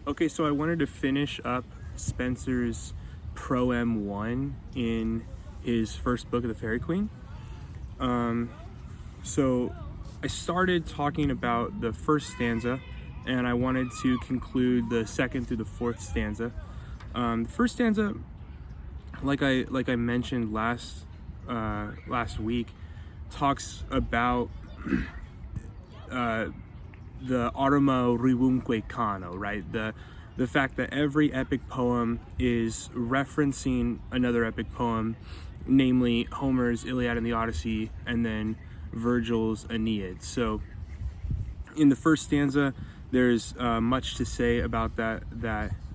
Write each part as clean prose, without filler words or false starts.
Okay, so I wanted to finish up Spenser's Proem 1 in his first book of the Faerie Queene. So I started talking about the first stanza, and I wanted to conclude the second through the fourth stanza. The first stanza, like I mentioned last week, talks about the automa rivumque cano, right? The fact that every epic poem is referencing another epic poem, namely Homer's Iliad and the Odyssey, and then Virgil's Aeneid. So in the first stanza, there's much to say about that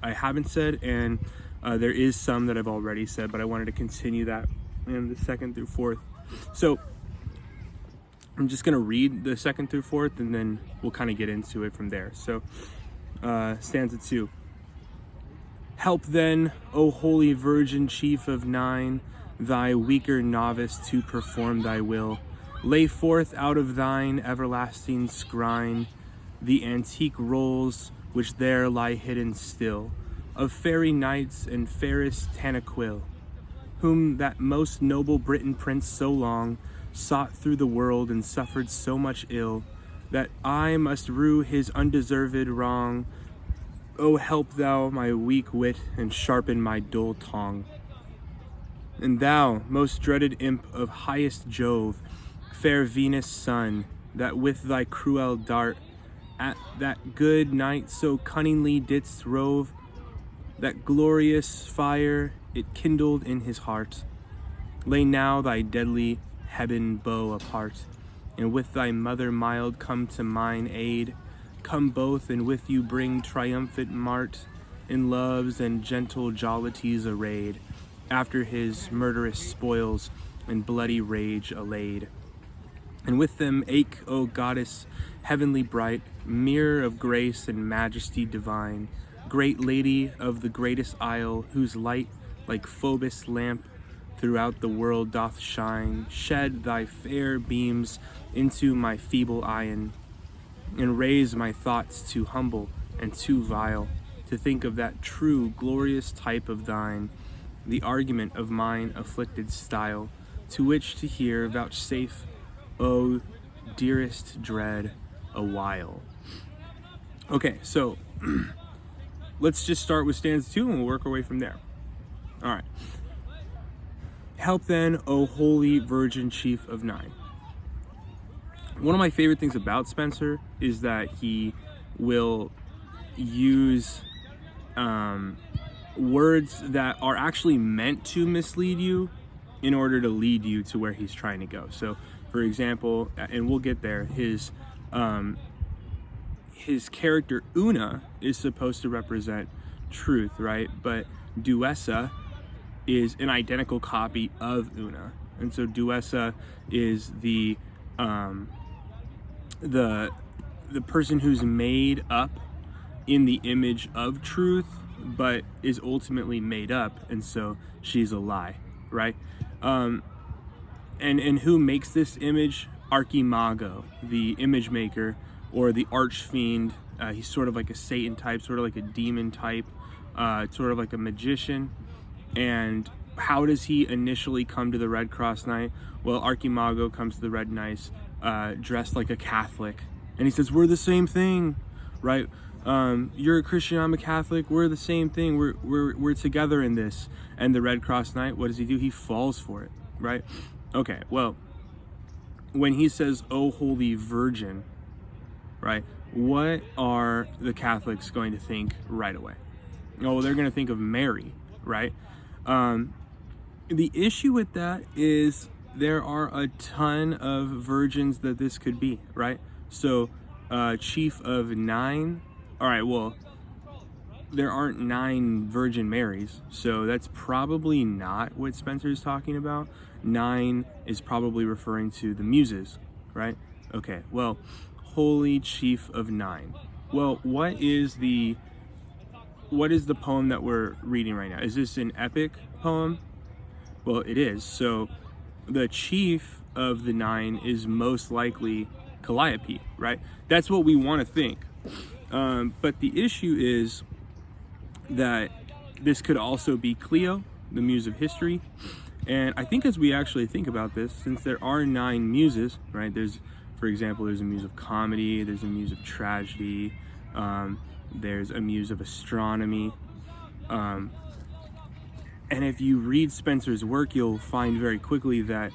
I haven't said, and there is some that I've already said, but I wanted to continue that in the second through fourth. So I'm just going to read the second through fourth, and then we'll kind of get into it from there. So stanza 2. Help then, O holy Virgin, chief of nine, thy weaker novice to perform thy will. Lay forth out of thine everlasting scrine the antique rolls which there lie hidden still, of fairy knights and fairest Tanaquil, whom that most noble Briton prince so long sought through the world and suffered so much ill, that I must rue his undeserved wrong. O help thou my weak wit and sharpen my dull tongue. And thou, most dreaded imp of highest Jove, fair Venus' son, that with thy cruel dart at that good knight so cunningly didst rove, that glorious fire it kindled in his heart, lay now thy deadly Heaven bow apart, and with thy mother mild come to mine aid. Come both, and with you bring triumphant mart, in loves and gentle jollities arrayed, after his murderous spoils and bloody rage allayed. And with them ache, O goddess, heavenly bright, mirror of grace and majesty divine, great lady of the greatest isle, whose light, like Phoebus' lamp, throughout the world doth shine, shed thy fair beams into my feeble eyen, and raise my thoughts too humble and too vile to think of that true glorious type of thine, the argument of mine afflicted style, to which to hear vouchsafe, O dearest dread, a while. Okay, so let's just start with stanza 2 and we'll work our way from there. All right. Help then, O holy Virgin, chief of nine. One of my favorite things about Spenser is that he will use words that are actually meant to mislead you in order to lead you to where he's trying to go. So, for example, and we'll get there, his character Una is supposed to represent truth, right? But Duessa is an identical copy of Una, and so Duessa is the person who's made up in the image of truth, but is ultimately made up, and so she's a lie, right? And who makes this image? Archimago, the image maker, or the archfiend. He's sort of like a Satan type, sort of like a demon type, sort of like a magician. And how does he initially come to the Red Cross Night? Well, Archimago comes to the Red Night dressed like a Catholic, and he says, "We're the same thing, right? You're a Christian, I'm a Catholic. We're the same thing. We're together in this." And the Red Cross Night, what does he do? He falls for it, right? Okay, well, when he says, "O holy Virgin," right? What are the Catholics going to think right away? Oh, well, they're going to think of Mary, right? The issue with that is there are a ton of virgins that this could be, right? So, chief of nine. All right, well, there aren't 9 Virgin Marys, so that's probably not what Spenser is talking about. 9 is probably referring to the muses, right? Okay, well, holy chief of 9. Well, what is the poem that we're reading right now? Is this an epic poem? Well, it is. So the chief of the 9 is most likely Calliope, right? That's what we want to think. But the issue is that this could also be Clio, the muse of history. And I think as we actually think about this, since there are 9 muses, right? For example, there's a muse of comedy, there's a muse of tragedy, there's a muse of astronomy. And if you read Spenser's work, you'll find very quickly that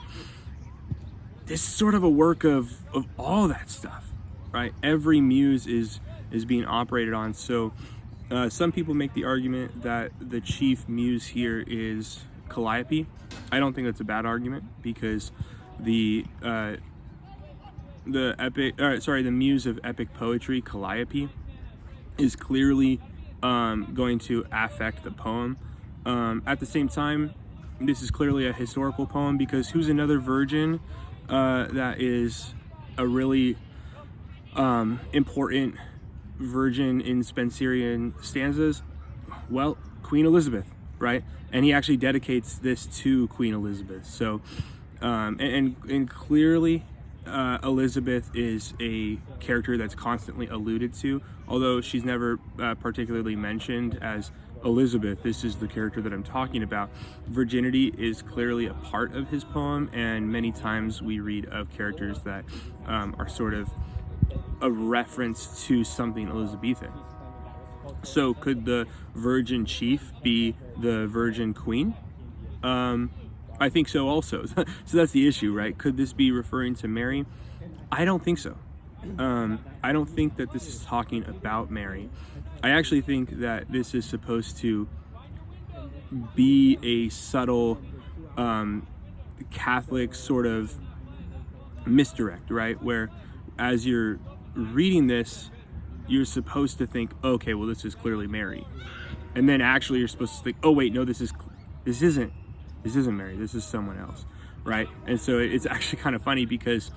this is sort of a work of all that stuff, right? Every muse is being operated on. So some people make the argument that the chief muse here is Calliope. I don't think that's a bad argument, because the muse of epic poetry, Calliope, is clearly going to affect the poem. At the same time, this is clearly a historical poem, because who's another virgin that is a really important virgin in Spenserian stanzas? Well, Queen Elizabeth, right? And he actually dedicates this to Queen Elizabeth. So, and clearly, Elizabeth is a character that's constantly alluded to, although she's never particularly mentioned as Elizabeth. This is the character that I'm talking about. Virginity is clearly a part of his poem, and many times we read of characters that are sort of a reference to something Elizabethan. So could the virgin chief be the virgin queen? I think so also. So that's the issue, right? Could this be referring to Mary? I don't think so. I don't think that this is talking about Mary. I actually think that this is supposed to be a subtle Catholic sort of misdirect, right? Where as you're reading this, you're supposed to think, okay, well, this is clearly Mary. And then actually you're supposed to think, oh wait, no, this isn't Mary, this is someone else, right? And so it's actually kind of funny, because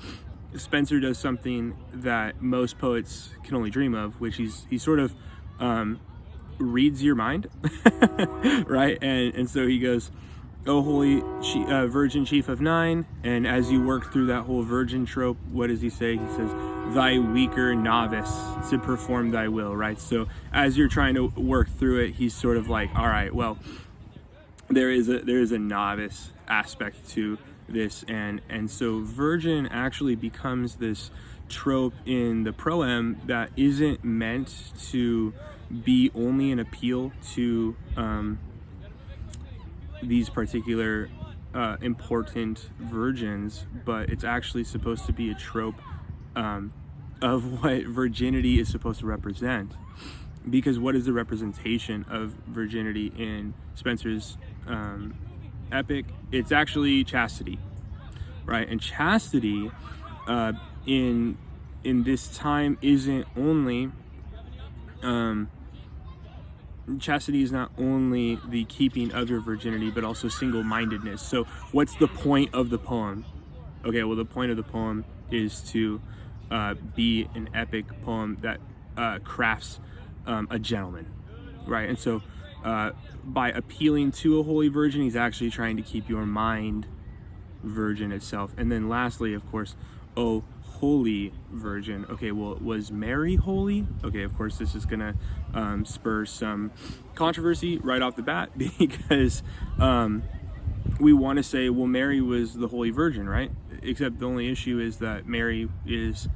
Spenser does something that most poets can only dream of, which he sort of reads your mind, right? And so he goes, "O holy virgin chief of 9," and as you work through that whole virgin trope, what does he say? He says, "Thy weaker novice to perform thy will," right? So as you're trying to work through it, he's sort of like, all right, well, there is a novice aspect to this, and so virgin actually becomes this trope in the Proem that isn't meant to be only an appeal to these particular important virgins, but it's actually supposed to be a trope of what virginity is supposed to represent. Because what is the representation of virginity in Spenser's epic? It's actually chastity, right? And chastity in this time isn't only chastity is not only the keeping of your virginity, but also single-mindedness. So what's the point of the poem? Okay, well, the point of the poem is to be an epic poem that crafts a gentleman, right? And so by appealing to a holy virgin, he's actually trying to keep your mind virgin itself. And then lastly, of course, oh holy virgin. Okay, well, was Mary holy? Okay, of course, this is gonna spur some controversy right off the bat, because we want to say, well, Mary was the holy virgin, right? Except the only issue is that Mary is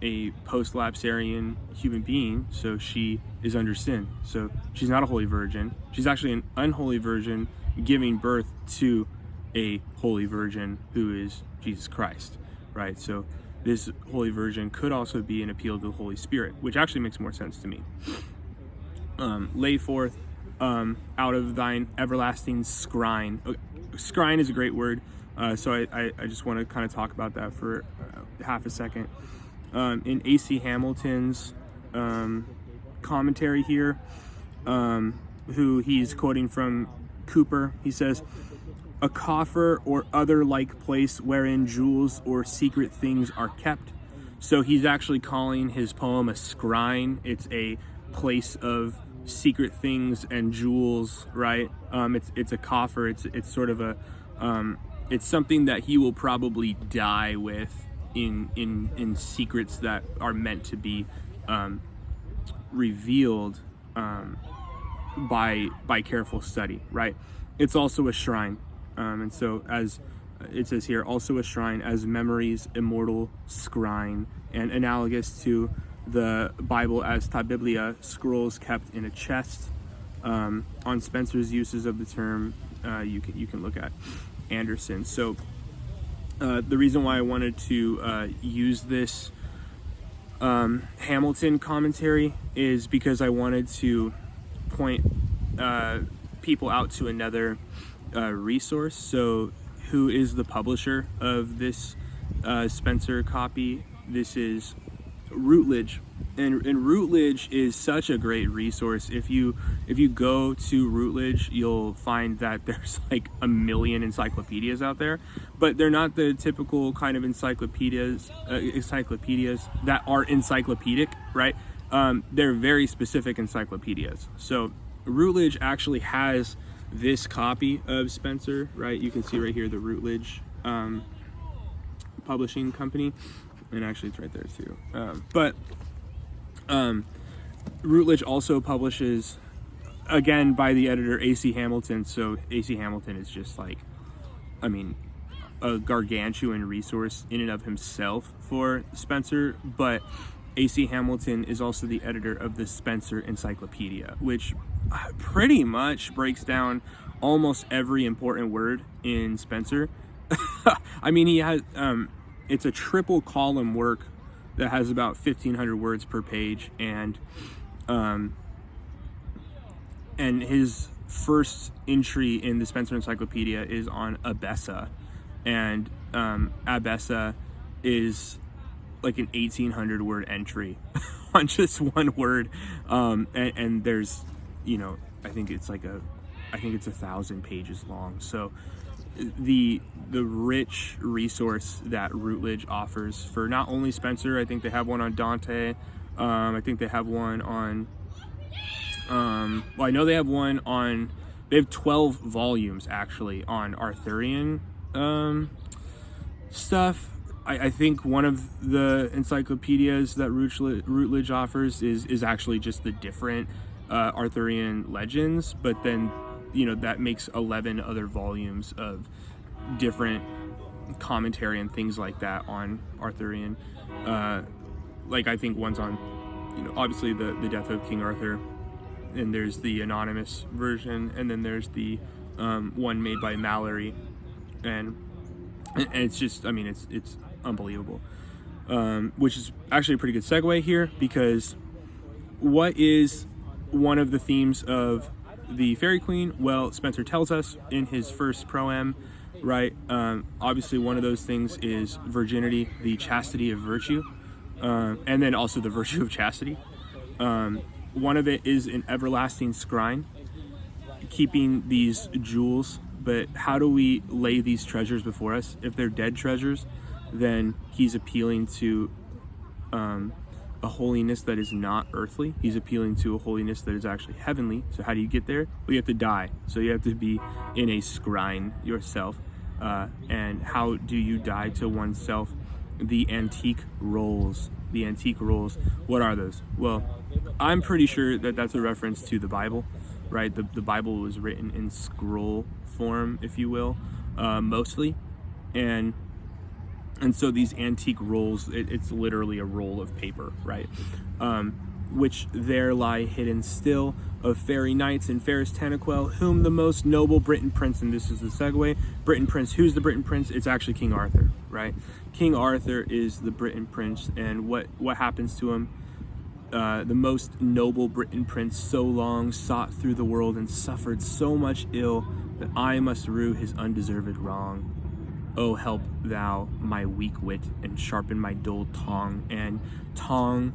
a post-lapsarian human being, so she is under sin. So she's not a holy virgin. She's actually an unholy virgin giving birth to a holy virgin who is Jesus Christ, right? So this holy virgin could also be an appeal to the Holy Spirit, which actually makes more sense to me. Lay forth out of thine everlasting scrine. Okay, scrine is a great word, so I just want to kind of talk about that for half a second. In A.C. Hamilton's commentary here, who he's quoting from Cooper, he says, "A coffer or other like place wherein jewels or secret things are kept." So he's actually calling his poem a scrine. It's a place of secret things and jewels, right? It's a coffer. It's sort of a it's something that he will probably die with in secrets that are meant to be revealed by careful study, right? It's also a shrine, and so as it says here, also a shrine as memory's immortal scrine, and analogous to the Bible as ta biblia, scrolls kept in a chest. On Spenser's uses of the term, you can look at Anderson. So the reason why I wanted to use this Hamilton commentary is because I wanted to point people out to another resource. So who is the publisher of this Spenser copy? This is Routledge, and Routledge is such a great resource. If you go to Routledge, you'll find that there's like a million encyclopedias out there, but they're not the typical kind of encyclopedias that are encyclopedic, right? They're very specific encyclopedias. So Routledge actually has this copy of Spenser, right? You can see right here the Routledge publishing company, and actually it's right there too. But Routledge also publishes, again, by the editor A.C. Hamilton. So A.C. Hamilton is just like, I mean, a gargantuan resource in and of himself for Spenser, but A.C. Hamilton is also the editor of the Spenser Encyclopedia, which pretty much breaks down almost every important word in Spenser. I mean, he has, it's a triple column work that has about 1,500 words per page, and his first entry in the Spenser Encyclopedia is on Abessa, and Abessa is like an 1,800 word entry on just one word, and there's, you know, I think it's 1,000 pages long. So the rich resource that Routledge offers for not only Spenser, I think they have one on Dante, I think they have one on well, I know they have one on, they have 12 volumes actually on Arthurian stuff. I think one of the encyclopedias that Routledge offers is actually just the different Arthurian legends, but then, you know, that makes 11 other volumes of different commentary and things like that on Arthurian. Like I think one's on, you know, obviously the death of King Arthur, and there's the anonymous version, and then there's the one made by Mallory, and it's just, I mean, it's unbelievable. Which is actually a pretty good segue here, because what is one of the themes of the Faerie Queene? Well, Spenser tells us in his first Proem, right? Obviously one of those things is virginity, the chastity of virtue, and then also the virtue of chastity. One of it is an everlasting scrine, keeping these jewels. But how do we lay these treasures before us? If they're dead treasures, then he's appealing to a holiness that is not earthly. He's appealing to a holiness that is actually heavenly. So how do you get there? Well, you have to die. So you have to be in a scrine yourself. And how do you die to oneself? The antique rolls. The antique rolls. What are those? Well, I'm pretty sure that that's a reference to the Bible, right? The Bible was written in scroll form, if you will, mostly. And so these antique rolls, it's literally a roll of paper, right? Which there lie hidden still of fairy knights and fairest Tanaquil, whom the most noble Britain prince, and this is the segue, Britain prince. Who's the Britain prince? It's actually King Arthur, right? King Arthur is the Britain prince, and what happens to him? The most noble Britain prince so long sought through the world and suffered so much ill that I must rue his undeserved wrong. Oh, help thou my weak wit and sharpen my dull tongue. And tongue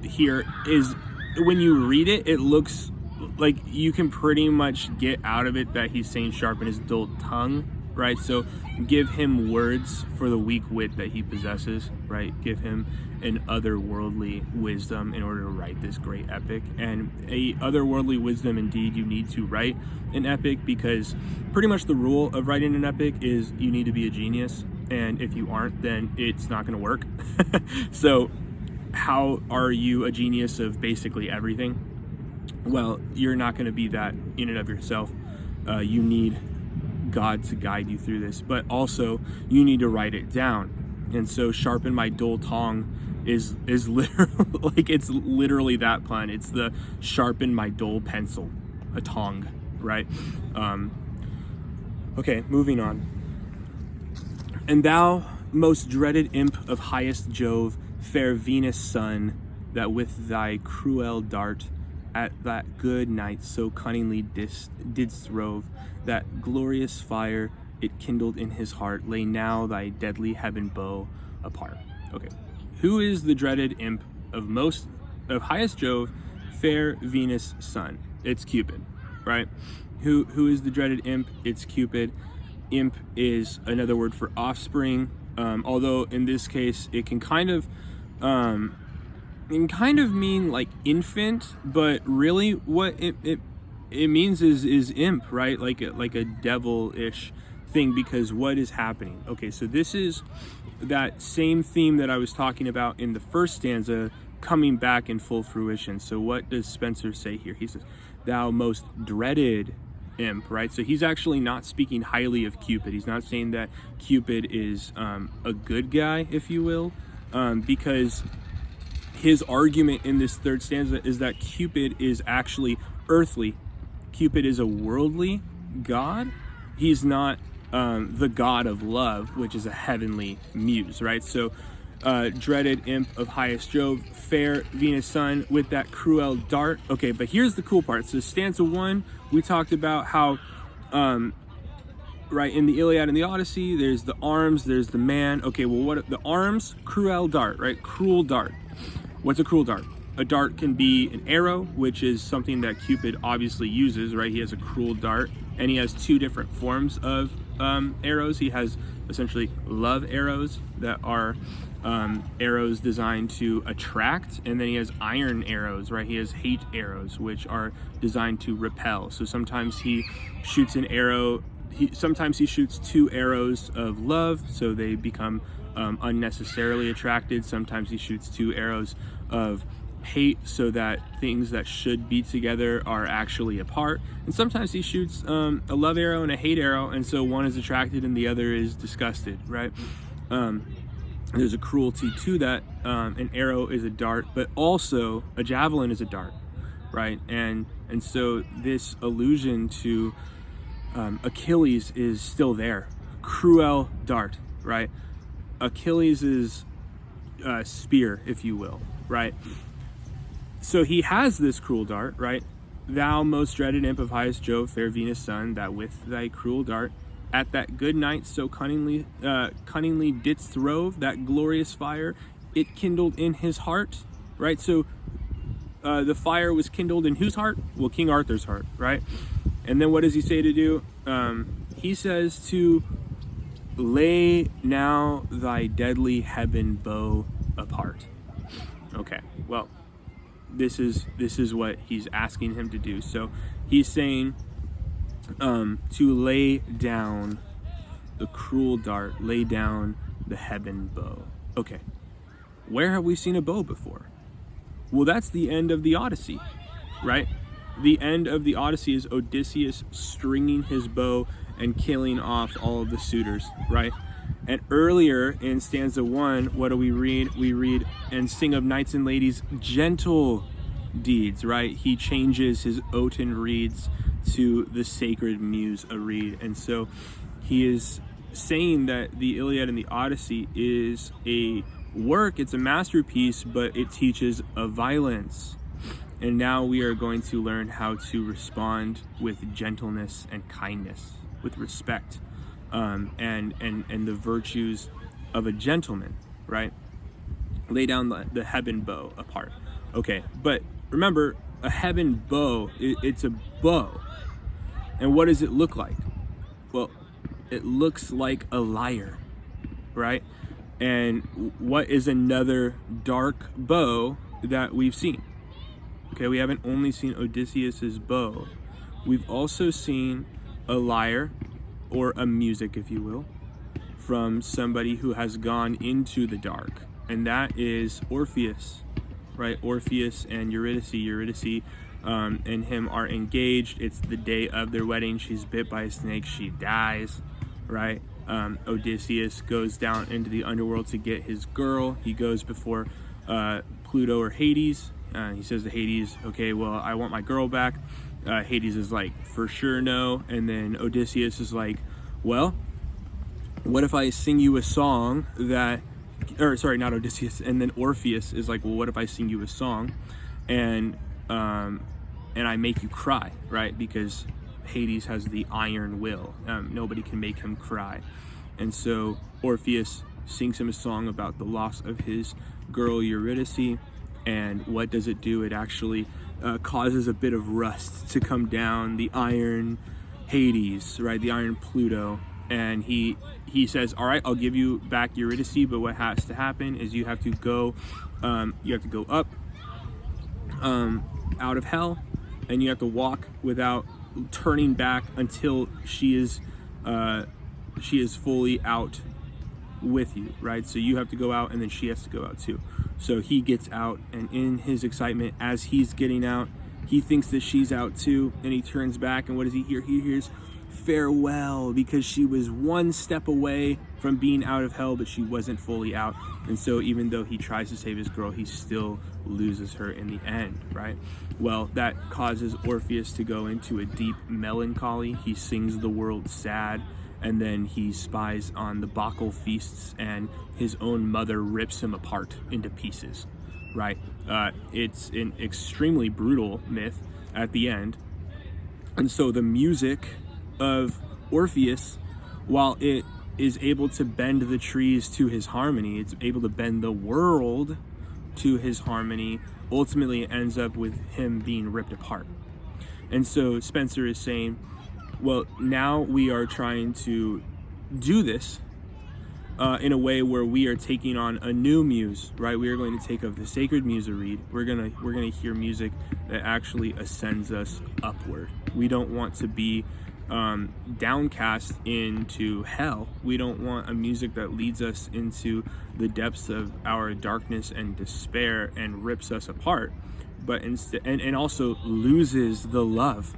here is, when you read it, it looks like you can pretty much get out of it that he's saying sharpen his dull tongue, right? So give him words for the weak wit that he possesses, right? Give him an otherworldly wisdom in order to write this great epic. And a otherworldly wisdom, indeed, you need to write an epic, because pretty much the rule of writing an epic is you need to be a genius, and if you aren't, then it's not going to work. So how are you a genius of basically everything? well, you're not going to be that in and of yourself. You need God to guide you through this, but also you need to write it down. And so sharpen my dull tongue is literally like, it's literally that pun. It's the sharpen my dull pencil, a tongue, right? Okay, moving on. And thou, most dreaded imp of highest Jove, fair Venus' son, that with thy cruel dart at that good night so cunningly didst rove, that glorious fire it kindled in his heart, lay now thy deadly heaven bow apart. Okay, who is the dreaded imp of highest Jove, fair Venus' son? It's Cupid, right? Who is the dreaded imp? It's Cupid. Imp is another word for offspring, although in this case it can kind of mean like infant, but really what it means is imp, right? Like a devil-ish thing, because what is happening? Okay, so this is that same theme that I was talking about in the first stanza coming back in full fruition. So what does Spenser say here? He says, thou most dreaded imp, right? So he's actually not speaking highly of Cupid. He's not saying that Cupid is a good guy, if you will, because his argument in this third stanza is that Cupid is actually earthly. Cupid is a worldly god. He's not the god of love, which is a heavenly muse, right? So dreaded imp of highest Jove, fair Venus' son, with that cruel dart. Okay, but here's the cool part. So stanza 1, we talked about how right, in the Iliad and the Odyssey, there's the arms, there's the man. Okay, well, what the arms? Cruel dart, right? Cruel dart. What's a cruel dart? A dart can be an arrow, which is something that Cupid obviously uses, right? He has a cruel dart, and he has two different forms of arrows. He has essentially love arrows that are arrows designed to attract, and then he has iron arrows, right? He has hate arrows, which are designed to repel. So sometimes he shoots an arrow, sometimes he shoots two arrows of love, so they become unnecessarily attracted. Sometimes he shoots two arrows of hate, so that things that should be together are actually apart. And sometimes he shoots a love arrow and a hate arrow, and so one is attracted and the other is disgusted, right? There's a cruelty to that. An arrow is a dart, but also a javelin is a dart, right? And so this allusion to Achilles is still there. Cruel dart, right? Achilles is spear, if you will, right? So he has this cruel dart, right? Thou most dreaded imp of highest Jove, fair Venus' son, that with thy cruel dart at that good night so cunningly didst rove, that glorious fire it kindled in his heart, right? So the fire was kindled in whose heart? Well, King Arthur's heart, right? And then what does he say to do? He says to lay now thy deadly heaven bow apart. Okay, well, this is what he's asking him to do. So he's saying to lay down the cruel dart, lay down the heaven bow. Okay, where have we seen a bow before? Well, that's the end of the Odyssey, right? The end of the Odyssey is Odysseus stringing his bow and killing off all of the suitors, right? And earlier in stanza 1, what do we read? We read, and sing of knights and ladies gentle deeds, right? He changes his oaten reeds to the sacred muse a reed. And so he is saying that the Iliad and the Odyssey is a work, it's a masterpiece, but it teaches of violence. And now we are going to learn how to respond with gentleness and kindness, with respect, and the virtues of a gentleman, right? Lay down the heaven bow apart. Okay, but remember, a heaven bow, it's a bow. And what does it look like? Well, it looks like a lyre, right? And what is another dark bow that we've seen? Okay, we haven't only seen Odysseus's bow. We've also seen a lyre, or a music, if you will, from somebody who has gone into the dark, and that is Orpheus, right? Orpheus and Eurydice. Eurydice and him are engaged. It's the day of their wedding. She's bit by a snake. She dies, right? Odysseus goes down into the underworld to get his girl. He goes before Pluto or Hades. He says to Hades, okay, well, I want my girl back. Hades is like, for sure no. And then Odysseus is like, well, what if I sing you a song that, or sorry, not Odysseus. And then Orpheus is like, well, what if I sing you a song and I make you cry, right? Because Hades has the iron will. Nobody can make him cry. And so Orpheus sings him a song about the loss of his girl Eurydice. And what does it do? It actually causes a bit of rust to come down the iron Hades, right? The iron Pluto. And he says, all right, I'll give you back Eurydice, but what has to happen is you have to go up out of hell, and you have to walk without turning back until she is fully out with you, right? So you have to go out, and then she has to go out too. So he gets out, and in his excitement, as he's getting out, he thinks that she's out too, and he turns back, and what does he hear? He hears farewell, because she was one step away from being out of hell, but she wasn't fully out. And so even though he tries to save his girl, he still loses her in the end, right? Well, that causes Orpheus to go into a deep melancholy. He sings the world sad, and then he spies on the Bacchanal feasts, and his own mother rips him apart into pieces, right? It's an extremely brutal myth at the end. And so the music of Orpheus, while it is able to bend the trees to his harmony, it's able to bend the world to his harmony, ultimately it ends up with him being ripped apart. And so Spenser is saying, well, now we are trying to do this in a way where we are taking on a new muse, right? We are going to take of the sacred muse a reed. We're gonna hear music that actually ascends us upward. We don't want to be downcast into hell. We don't want a music that leads us into the depths of our darkness and despair and rips us apart, but instead, and also loses the love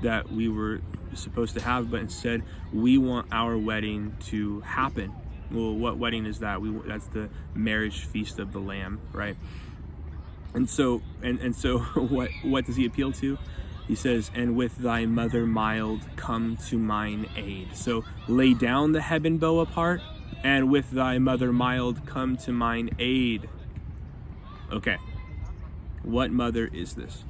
that we were supposed to have, but instead we want our wedding to happen. Well, what wedding is that? That's the marriage feast of the Lamb, right? And so what does he appeal to? He says, and with thy mother mild, come to mine aid. So lay down the heaven bow apart, and with thy mother mild, come to mine aid. Okay, what mother is this?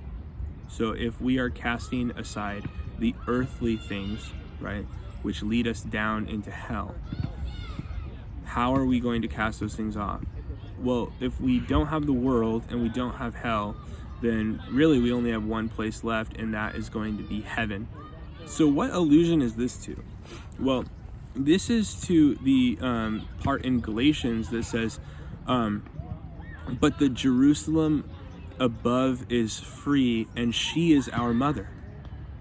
So if we are casting aside the earthly things, right, which lead us down into hell, how are we going to cast those things off? Well, if we don't have the world and we don't have hell, then really we only have one place left, and that is going to be heaven. So what allusion is this to? Well, this is to the part in Galatians that says, but the Jerusalem above is free, and she is our mother,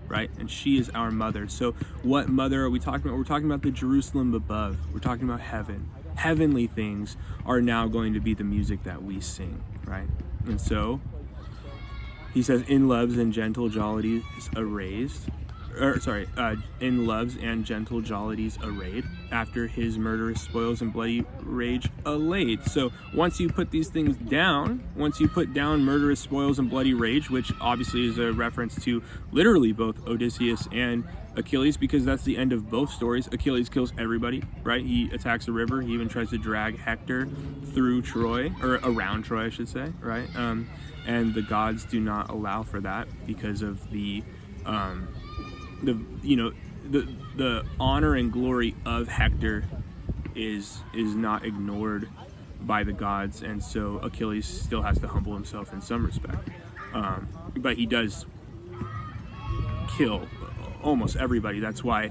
right? And she is our mother. So what mother are we talking about? We're talking about the Jerusalem above. We're talking about heaven. Heavenly things are now going to be the music that we sing, right? And so he says, in loves and gentle jollities in loves and gentle jollities arrayed, after his murderous spoils and bloody rage allayed. So once you put these things down, once you put down murderous spoils and bloody rage, which obviously is a reference to literally both Odysseus and Achilles, because that's the end of both stories. Achilles kills everybody, right? He attacks a river. He even tries to drag Hector through Troy, or around Troy, I should say, right? And the gods do not allow for that because of the honor and glory of Hector is not ignored by the gods, and so Achilles still has to humble himself in some respect. But he does kill almost everybody. That's why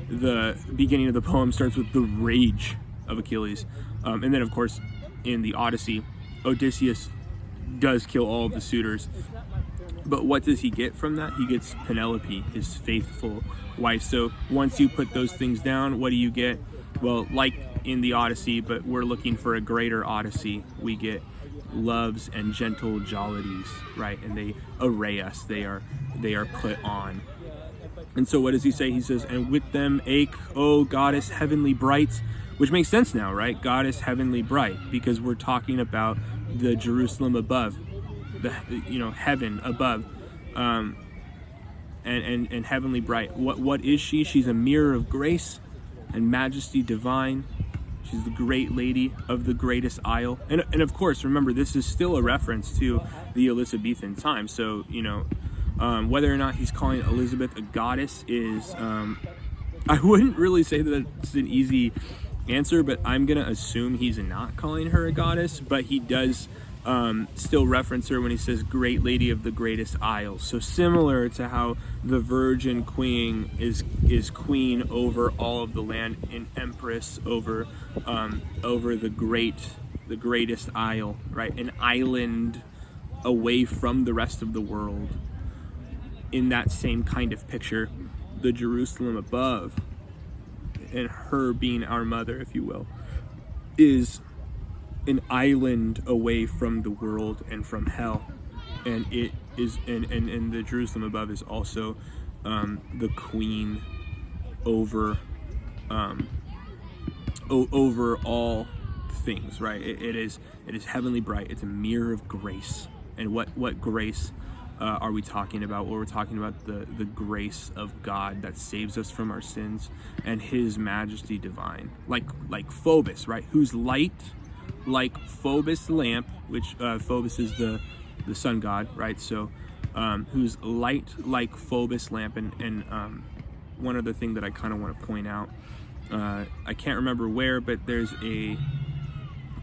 the beginning of the poem starts with the rage of Achilles. And then, of course, in the Odyssey, Odysseus does kill all of the suitors. But what does he get from that? He gets Penelope, his faithful wife. So once you put those things down, what do you get? Well, like in the Odyssey, but we're looking for a greater Odyssey, we get loves and gentle jollities, right? And they array us. They are put on. And so what does he say? He says, and with them ache, O goddess heavenly bright, which makes sense now, right? Goddess heavenly bright, because we're talking about the Jerusalem above, the heaven above, and heavenly bright. What is she? She's a mirror of grace and majesty divine. She's the great lady of the greatest isle. And of course, remember, this is still a reference to the Elizabethan time. So, whether or not he's calling Elizabeth a goddess is, I wouldn't really say that it's an easy answer, but I'm going to assume he's not calling her a goddess, but he does still reference her when he says great lady of the greatest isle. So similar to how the Virgin Queen is queen over all of the land, and empress over the greatest isle, right? An island away from the rest of the world. In that same kind of picture, the Jerusalem above, and her being our mother, if you will, is an island away from the world and from hell. And it is, and the Jerusalem above is also the queen over over all things, right? It is heavenly bright. It's a mirror of grace. And what grace are we talking about? Well, we're talking about the grace of God that saves us from our sins, and his majesty divine, like Phobos, right? Whose light, like Phobos lamp, which Phobos is the sun god, right? So whose light like Phobos lamp. And one other thing that I kind of want to point out, I can't remember where, but there's a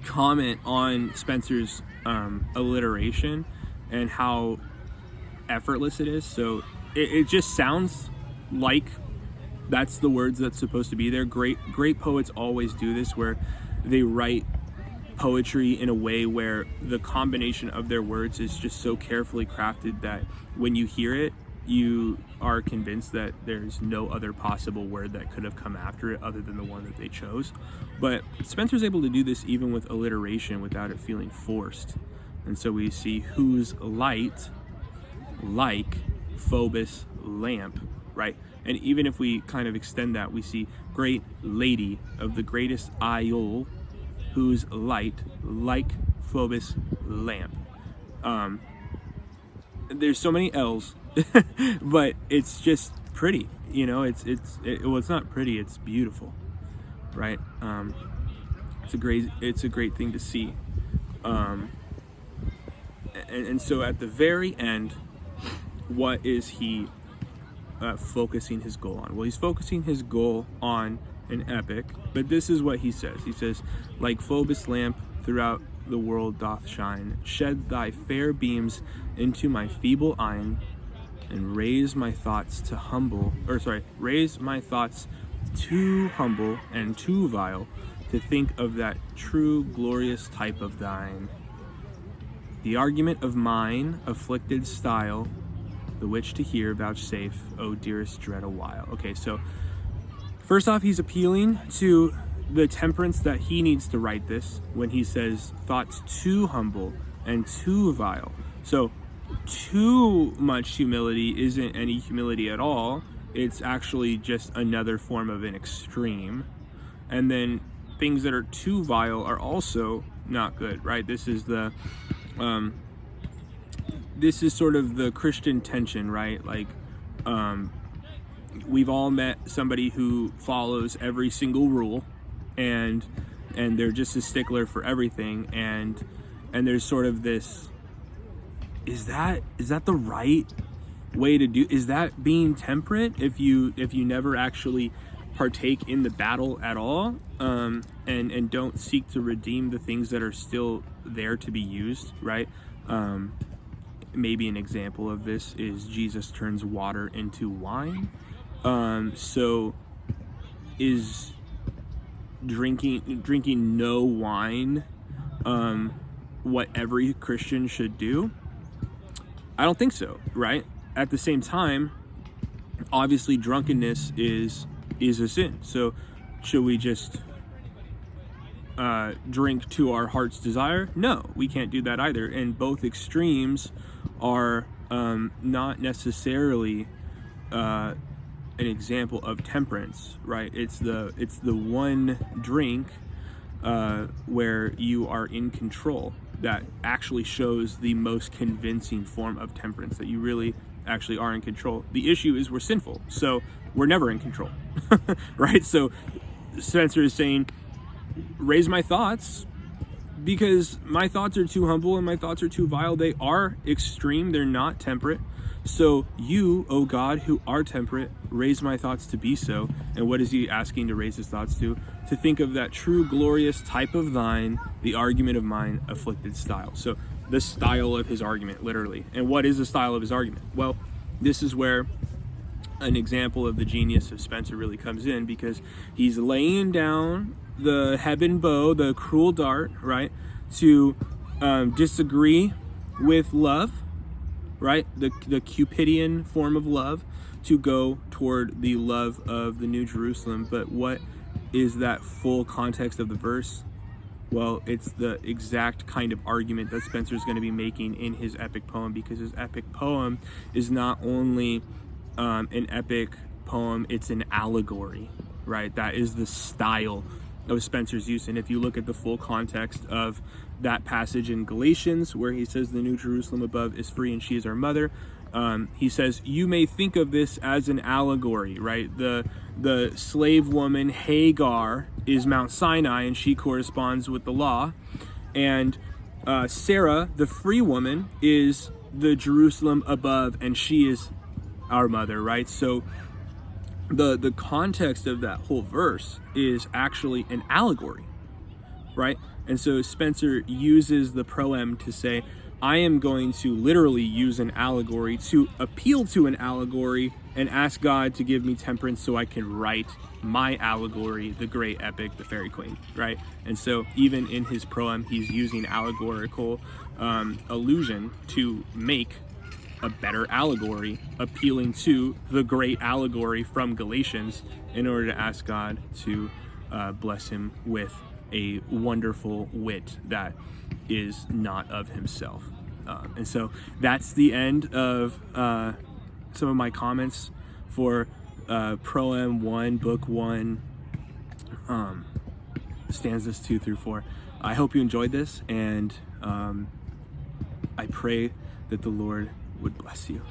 comment on Spenser's alliteration and how effortless it is. So it just sounds like that's the words that's supposed to be there. Great poets always do this, where they write poetry in a way where the combination of their words is just so carefully crafted that when you hear it, you are convinced that there's no other possible word that could have come after it other than the one that they chose. But Spenser's able to do this even with alliteration without it feeling forced. And so we see whose light like Phobos lamp, right? And even if we kind of extend that, we see great lady of the greatest isle, whose light like Phobos lamp. There's so many L's, but it's just pretty, well, it's not pretty, it's beautiful, right? It's a great thing to see. And so at the very end, what is he focusing his goal on? Well, he's focusing his goal on an epic, but this is what he says. He says, like Phobos lamp throughout the world doth shine, shed thy fair beams into my feeble eyne, and raise my thoughts too humble and too vile to think of that true glorious type of thine. The argument of mine afflicted style, the which to hear vouchsafe, O dearest dread a while. Okay, so first off, he's appealing to the temperance that he needs to write this when he says thoughts too humble and too vile. So too much humility isn't any humility at all. It's actually just another form of an extreme. And then things that are too vile are also not good, right? This is sort of the Christian tension, right? Like, we've all met somebody who follows every single rule, and they're just a stickler for everything, and there's sort of this, is that the right way to do? Is that being temperate if you never actually partake in the battle at all, and don't seek to redeem the things that are still there to be used, right? Maybe an example of this is Jesus turns water into wine. So is drinking no wine what every Christian should do? I don't think so, right? At the same time, obviously drunkenness is a sin. So should we just drink to our heart's desire? No, we can't do that either. And both extremes are not necessarily an example of temperance, right? It's the one drink where you are in control that actually shows the most convincing form of temperance, that you really actually are in control. The issue is we're sinful, so we're never in control, right? So Spenser is saying, raise my thoughts, because my thoughts are too humble and my thoughts are too vile. They are extreme, they're not temperate. So you, O God, who are temperate, raise my thoughts to be so. And what is he asking to raise his thoughts to? To think of that true glorious type of thine, the argument of mine, afflicted style. So the style of his argument, literally. And what is the style of his argument? Well, this is where an example of the genius of Spenser really comes in, because he's laying down the Heben bow, the cruel dart, right, to disagree with love, right, the Cupidian form of love, to go toward the love of the New Jerusalem. But what is that full context of the verse? Well, it's the exact kind of argument that Spenser is going to be making in his epic poem, because his epic poem is not only an epic poem, it's an allegory, right? That is the style of Spenser's use. And if you look at the full context of that passage in Galatians, where he says the New Jerusalem above is free and she is our mother, he says, you may think of this as an allegory, right? The slave woman Hagar is Mount Sinai, and she corresponds with the law. And Sarah, the free woman, is the Jerusalem above, and she is our mother, right? So the context of that whole verse is actually an allegory, right? And so Spenser uses the proem to say, I am going to literally use an allegory to appeal to an allegory and ask God to give me temperance so I can write my allegory, the great epic, the Faerie Queene, right? And so even in his proem, he's using allegorical allusion to make a better allegory, appealing to the great allegory from Galatians in order to ask God to bless him with a wonderful wit that is not of himself. And so that's the end of some of my comments for Proem 1, Book 1, stanzas 2 through 4. I hope you enjoyed this, and I pray that the Lord would bless you.